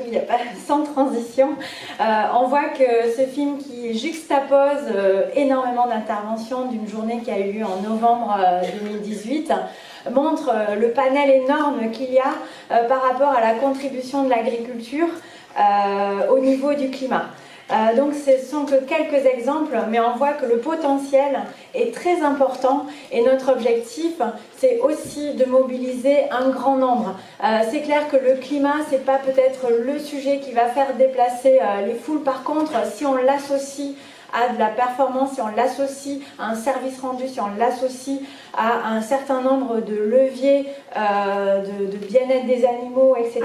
il n'y a pas sans transition. On voit que ce film qui juxtapose énormément d'interventions d'une journée qui a eu lieu en novembre 2018 montre le panel énorme qu'il y a par rapport à la contribution de l'agriculture au niveau du climat. Donc ce sont que quelques exemples, mais on voit que le potentiel est très important et notre objectif, c'est aussi de mobiliser un grand nombre. C'est clair que le climat, c'est pas peut-être le sujet qui va faire déplacer les foules. Par contre, si on l'associe à de la performance, si on l'associe à un service rendu, si on l'associe à un certain nombre de leviers de bien-être des animaux, etc.,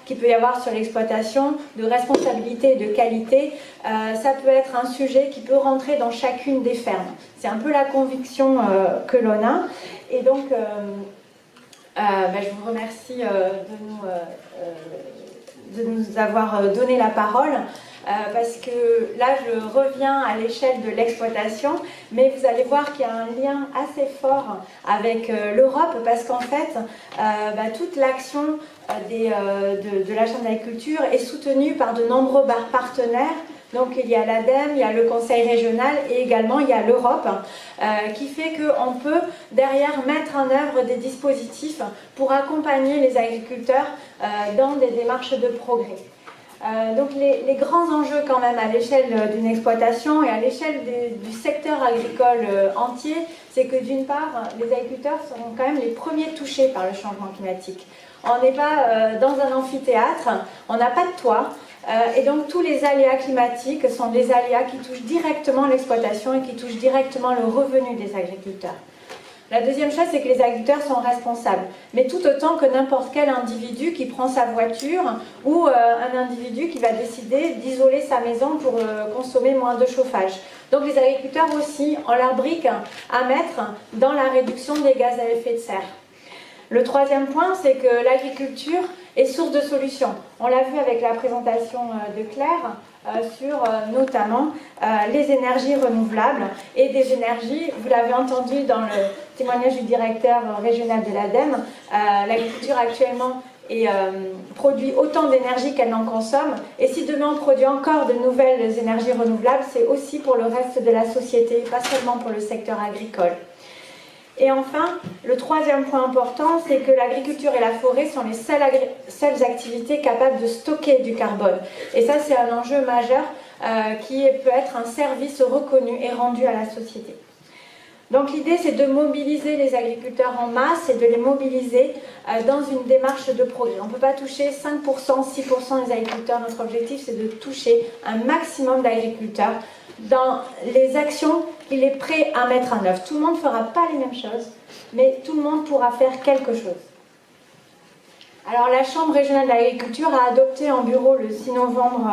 qu'il peut y avoir sur l'exploitation, de responsabilité et de qualité, ça peut être un sujet qui peut rentrer dans chacune des fermes. C'est un peu la conviction que l'on a. Et donc, je vous remercie de nous avoir donné la parole. Parce que là, je reviens à l'échelle de l'exploitation, mais vous allez voir qu'il y a un lien assez fort avec l'Europe, parce qu'en fait, toute l'action de la Chambre d'agriculture est soutenue par de nombreux partenaires. Donc il y a l'ADEME, il y a le Conseil régional et également il y a l'Europe qui fait qu'on peut derrière mettre en œuvre des dispositifs pour accompagner les agriculteurs dans des démarches de progrès. Donc les grands enjeux quand même à l'échelle d'une exploitation et à l'échelle du secteur agricole entier, c'est que d'une part, les agriculteurs seront quand même les premiers touchés par le changement climatique. On n'est pas dans un amphithéâtre, on n'a pas de toit, et donc tous les aléas climatiques sont des aléas qui touchent directement l'exploitation et qui touchent directement le revenu des agriculteurs. La deuxième chose, c'est que les agriculteurs sont responsables, mais tout autant que n'importe quel individu qui prend sa voiture ou un individu qui va décider d'isoler sa maison pour consommer moins de chauffage. Donc les agriculteurs aussi ont leur brique à mettre dans la réduction des gaz à effet de serre. Le troisième point, c'est que l'agriculture est source de solutions. On l'a vu avec la présentation de Claire sur notamment les énergies renouvelables et des énergies, vous l'avez entendu dans le témoignage du directeur régional de l'ADEME, l'agriculture actuellement produit autant d'énergie qu'elle n'en consomme, et si demain on produit encore de nouvelles énergies renouvelables, c'est aussi pour le reste de la société, pas seulement pour le secteur agricole. Et enfin, le troisième point important, c'est que l'agriculture et la forêt sont les seules activités capables de stocker du carbone. Et ça, c'est un enjeu majeur qui peut être un service reconnu et rendu à la société. Donc l'idée, c'est de mobiliser les agriculteurs en masse et de les mobiliser dans une démarche de progrès. On ne peut pas toucher 5%, 6% des agriculteurs. Notre objectif, c'est de toucher un maximum d'agriculteurs dans les actions qu'il est prêt à mettre en œuvre. Tout le monde ne fera pas les mêmes choses, mais tout le monde pourra faire quelque chose. Alors la Chambre régionale de l'agriculture a adopté en bureau le 6 novembre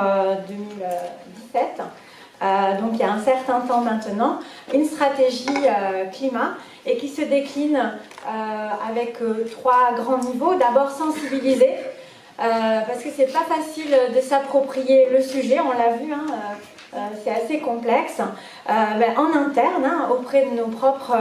2017, donc il y a un certain temps maintenant, une stratégie climat et qui se décline avec trois grands niveaux. D'abord sensibiliser, parce que c'est pas facile de s'approprier le sujet, on l'a vu, c'est assez complexe, en interne, auprès de nos propres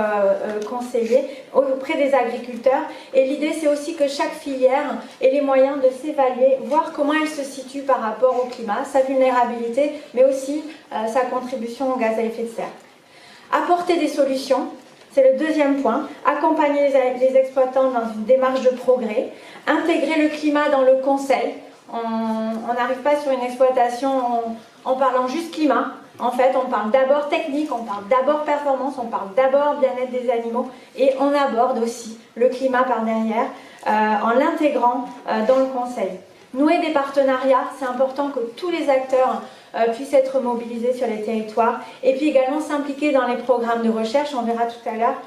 conseillers, auprès des agriculteurs. Et l'idée, c'est aussi que chaque filière ait les moyens de s'évaluer, voir comment elle se situe par rapport au climat, sa vulnérabilité, mais aussi sa contribution aux gaz à effet de serre. Apporter des solutions, c'est le deuxième point. Accompagner les exploitants dans une démarche de progrès. Intégrer le climat dans le conseil. On n'arrive pas sur une exploitation en parlant juste climat. En fait, on parle d'abord technique, on parle d'abord performance, on parle d'abord bien-être des animaux et on aborde aussi le climat par derrière en l'intégrant dans le conseil. Nouer des partenariats, c'est important que tous les acteurs puissent être mobilisés sur les territoires et puis également s'impliquer dans les programmes de recherche. On verra tout à l'heure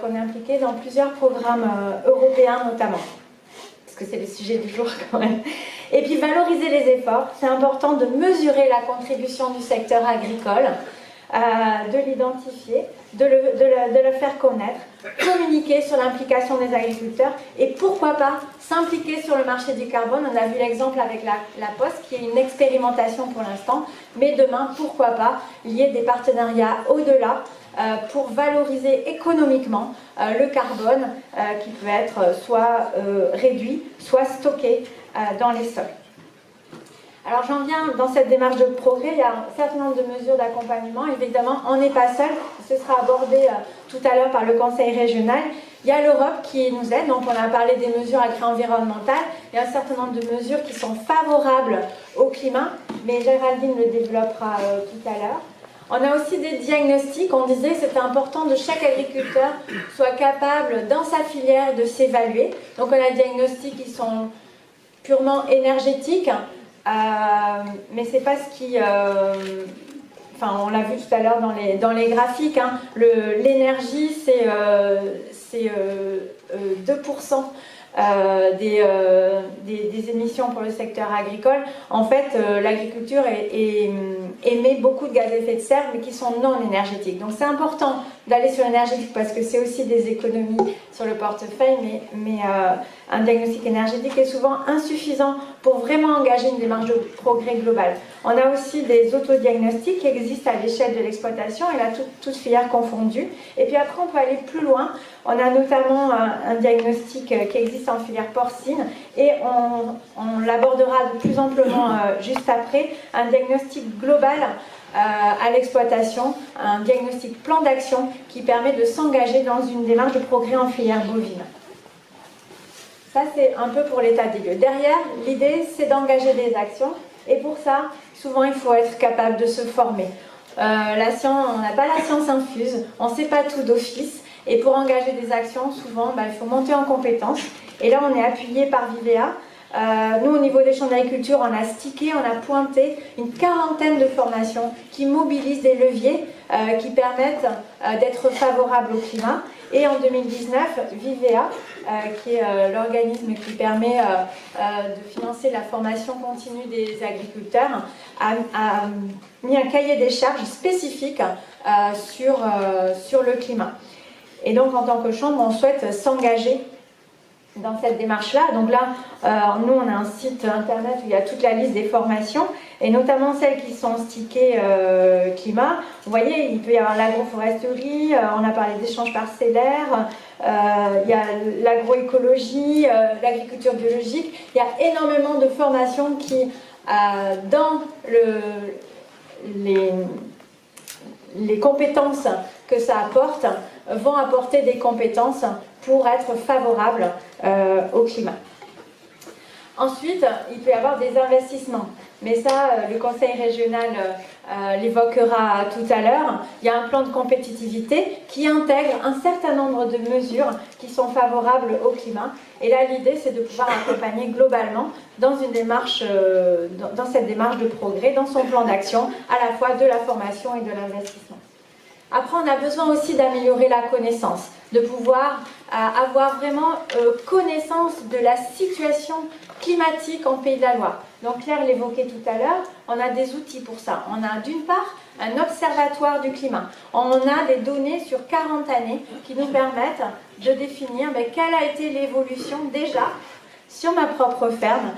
qu'on est impliqué dans plusieurs programmes européens notamment, parce que c'est le sujet du jour quand même. Et puis valoriser les efforts, c'est important de mesurer la contribution du secteur agricole, de l'identifier, de le faire connaître, communiquer sur l'implication des agriculteurs et pourquoi pas s'impliquer sur le marché du carbone. On a vu l'exemple avec la Poste qui est une expérimentation pour l'instant, mais demain, pourquoi pas, il y ait des partenariats au-delà pour valoriser économiquement le carbone qui peut être soit réduit, soit stocké dans les sols. Alors j'en viens dans cette démarche de progrès, il y a un certain nombre de mesures d'accompagnement. Évidemment, on n'est pas seul, ce sera abordé tout à l'heure par le Conseil régional. Il y a l'Europe qui nous aide, donc on a parlé des mesures agri-environnementales. Il y a un certain nombre de mesures qui sont favorables au climat, mais Géraldine le développera tout à l'heure. On a aussi des diagnostics, on disait que c'était important de chaque agriculteur soit capable dans sa filière de s'évaluer. Donc on a des diagnostics qui sont purement énergétiques, mais c'est pas ce qui... Enfin, on l'a vu tout à l'heure dans les graphiques, hein, l'énergie, c'est 2% des émissions pour le secteur agricole. En fait, l'agriculture émet beaucoup de gaz à effet de serre, mais qui sont non énergétiques. Donc c'est important d'aller sur l'énergétique parce que c'est aussi des économies sur le portefeuille, mais un diagnostic énergétique est souvent insuffisant pour vraiment engager une démarche de progrès global. On a aussi des autodiagnostics qui existent à l'échelle de l'exploitation, et là, toutes filières confondues. Et puis après, on peut aller plus loin. On a notamment un diagnostic qui existe en filière porcine, et on l'abordera de plus amplement juste après, un diagnostic global à l'exploitation, un diagnostic plan d'action qui permet de s'engager dans une démarche de progrès en filière bovine. Ça, c'est un peu pour l'état des lieux. Derrière, l'idée, c'est d'engager des actions, et pour ça, souvent, il faut être capable de se former. La science, on n'a pas la science infuse, on ne sait pas tout d'office, et pour engager des actions, souvent, il faut monter en compétences. Et là, on est appuyé par Vivea. Nous, au niveau des champs d'agriculture, on a stické, on a pointé une quarantaine de formations qui mobilisent des leviers qui permettent d'être favorables au climat. Et en 2019, Vivea, qui est l'organisme qui permet de financer la formation continue des agriculteurs, a mis un cahier des charges spécifique sur le climat. Et donc, en tant que chambre, on souhaite s'engager dans cette démarche-là. Donc là, nous, on a un site internet où il y a toute la liste des formations, et notamment celles qui sont stickées climat. Vous voyez, il peut y avoir l'agroforesterie, on a parlé d'échanges parcellaires, il y a l'agroécologie, l'agriculture biologique. Il y a énormément de formations qui, dans les compétences que ça apporte, vont apporter des compétences pour être favorables au climat. Ensuite, il peut y avoir des investissements. Mais ça, le Conseil régional l'évoquera tout à l'heure. Il y a un plan de compétitivité qui intègre un certain nombre de mesures qui sont favorables au climat. Et là, l'idée, c'est de pouvoir accompagner globalement dans une démarche, dans cette démarche de progrès, dans son plan d'action, à la fois de la formation et de l'investissement. Après, on a besoin aussi d'améliorer la connaissance, de pouvoir avoir vraiment connaissance de la situation climatique en Pays de la Loire. Donc Claire l'évoquait tout à l'heure, on a des outils pour ça. On a d'une part un observatoire du climat. On a des données sur 40 années qui nous permettent de définir quelle a été l'évolution déjà sur ma propre ferme,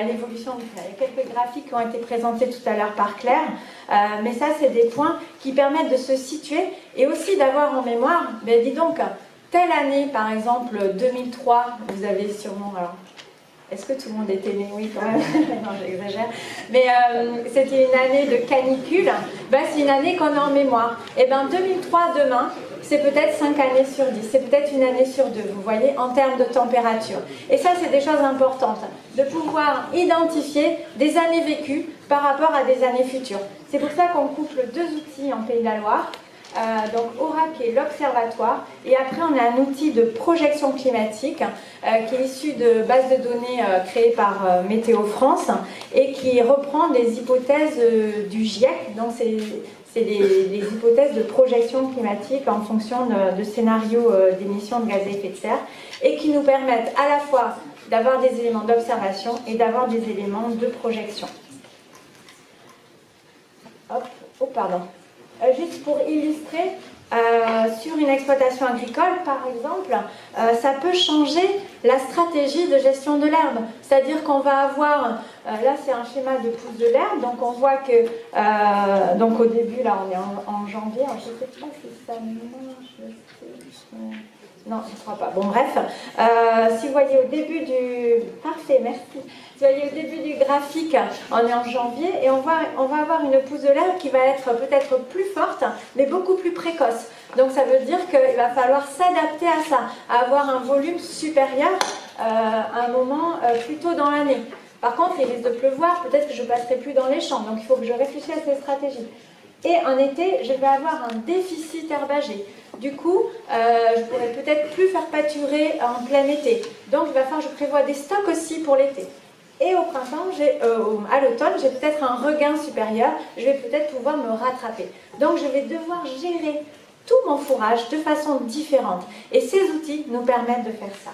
l'évolution du climat. Il y a quelques graphiques qui ont été présentés tout à l'heure par Claire, mais ça, c'est des points qui permettent de se situer et aussi d'avoir en mémoire, dis donc, telle année, par exemple, 2003, vous avez sûrement... Alors, est-ce que tout le monde était né? Oui, quand même. Non, j'exagère. Mais c'était une année de canicule. C'est une année qu'on a en mémoire. Et 2003, demain, c'est peut-être 5 années sur 10. C'est peut-être une année sur 2, vous voyez, en termes de température. Et ça, c'est des choses importantes. De pouvoir identifier des années vécues par rapport à des années futures. C'est pour ça qu'on couple 2 outils en Pays de la Loire. Donc Aura qui est l'observatoire, et après on a un outil de projection climatique qui est issu de bases de données créées par Météo France et qui reprend des hypothèses du GIEC. Donc c'est les hypothèses de projection climatique en fonction de scénarios d'émissions de gaz à effet de serre, et qui nous permettent à la fois d'avoir des éléments d'observation et d'avoir des éléments de projection. Hop, oh pardon. Juste pour illustrer, sur une exploitation agricole, par exemple, ça peut changer la stratégie de gestion de l'herbe. C'est-à-dire qu'on va avoir, là c'est un schéma de pousse de l'herbe, donc on voit que, donc au début, là on est en janvier, je ne sais pas si ça marche, non, je ne crois pas. Bon, bref, si vous voyez au début du... Parfait, merci. Si vous voyez au début du graphique, on est en janvier et on va avoir une pousse de l'herbe qui va être peut-être plus forte, mais beaucoup plus précoce. Donc ça veut dire qu'il va falloir s'adapter à ça, à avoir un volume supérieur à un moment plus tôt dans l'année. Par contre, il risque de pleuvoir, peut-être que je ne passerai plus dans les champs, donc il faut que je réfléchisse à ces stratégies. Et en été, je vais avoir un déficit herbagé. Du coup, je ne pourrai peut-être plus faire pâturer en plein été. Donc, il va falloir que je prévoie des stocks aussi pour l'été. Et au printemps, à l'automne, j'ai peut-être un regain supérieur. Je vais peut-être pouvoir me rattraper. Donc, je vais devoir gérer tout mon fourrage de façon différente. Et ces outils nous permettent de faire ça.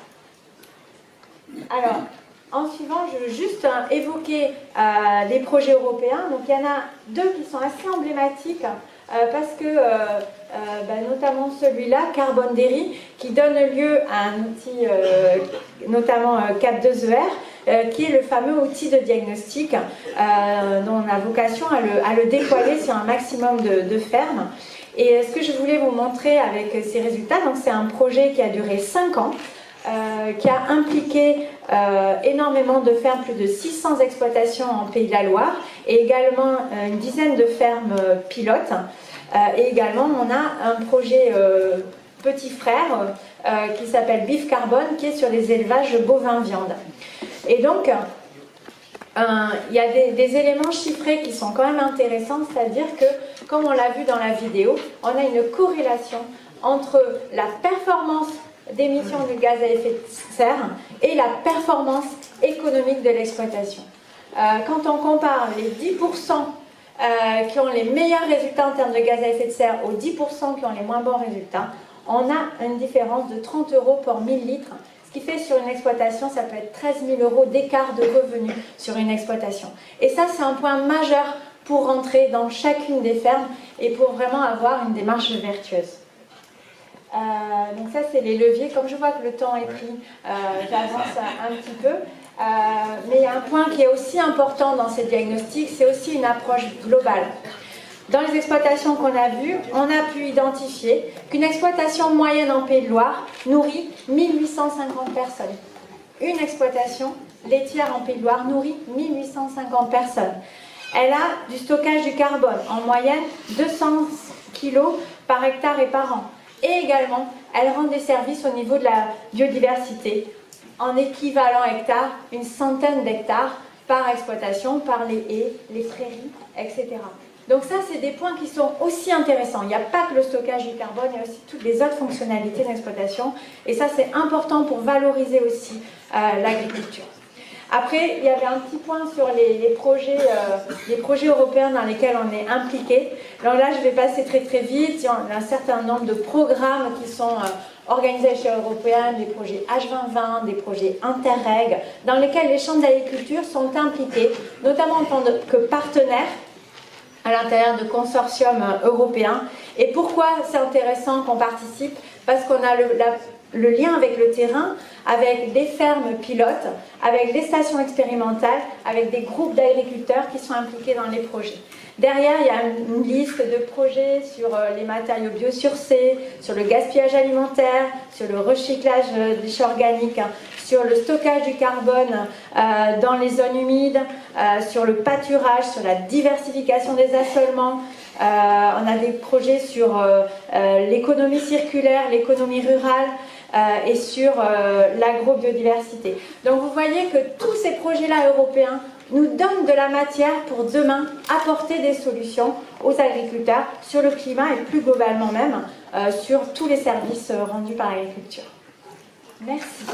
Alors, en suivant, je veux juste évoquer les projets européens. Donc, il y en a deux qui sont assez emblématiques parce que, notamment celui-là, Carbon Dairy, qui donne lieu à un outil, notamment Cap2ER, qui est le fameux outil de diagnostic dont on a vocation à le déployer sur un maximum de fermes. Et ce que je voulais vous montrer avec ces résultats, c'est un projet qui a duré 5 ans, qui a impliqué énormément de fermes, plus de 600 exploitations en Pays de la Loire, et également une dizaine de fermes pilotes. Et également, on a un projet petit frère qui s'appelle Beef Carbon, qui est sur les élevages bovins viande. Et donc, il y a des éléments chiffrés qui sont quand même intéressants, c'est-à-dire que, comme on l'a vu dans la vidéo, on a une corrélation entre la performance d'émissions de gaz à effet de serre et la performance économique de l'exploitation. Quand on compare les 10% qui ont les meilleurs résultats en termes de gaz à effet de serre aux 10% qui ont les moins bons résultats, on a une différence de 30 € pour 1000 litres, ce qui fait sur une exploitation, ça peut être 13 000 € d'écart de revenus sur une exploitation. Et ça, c'est un point majeur pour rentrer dans chacune des fermes et pour vraiment avoir une démarche vertueuse. Donc ça, c'est les leviers. Comme je vois que le temps est pris, j'avance un petit peu. Mais il y a un point qui est aussi important dans ces diagnostics, c'est aussi une approche globale. Dans les exploitations qu'on a vues, on a pu identifier qu'une exploitation moyenne en Pays de Loire nourrit 1850 personnes. Une exploitation laitière en Pays de Loire nourrit 1850 personnes. Elle a du stockage du carbone, en moyenne 200 kg par hectare et par an. Et également, elle rend des services au niveau de la biodiversité, en équivalent hectare, une centaine d'hectares par exploitation, par les haies, les prairies, etc. Donc ça, c'est des points qui sont aussi intéressants. Il n'y a pas que le stockage du carbone, il y a aussi toutes les autres fonctionnalités d'exploitation. Et ça, c'est important pour valoriser aussi l'agriculture. Après, il y avait un petit point sur les projets européens dans lesquels on est impliqué. Alors là, je vais passer très très vite. Il y a un certain nombre de programmes qui sont organisés chez Européens, des projets H2020, des projets Interreg, dans lesquels les chambres d'agriculture sont impliquées, notamment en tant que partenaires à l'intérieur de consortiums européens. Et pourquoi c'est intéressant qu'on participe? Parce qu'on a le lien avec le terrain, avec des fermes pilotes, avec des stations expérimentales, avec des groupes d'agriculteurs qui sont impliqués dans les projets. Derrière, il y a une liste de projets sur les matériaux biosourcés, sur le gaspillage alimentaire, sur le recyclage des déchets organiques, sur le stockage du carbone dans les zones humides, sur le pâturage, sur la diversification des assolements. On a des projets sur l'économie circulaire, l'économie rurale, et sur l'agrobiodiversité. Donc vous voyez que tous ces projets-là européens nous donnent de la matière pour demain apporter des solutions aux agriculteurs sur le climat et plus globalement même sur tous les services rendus par l'agriculture. Merci.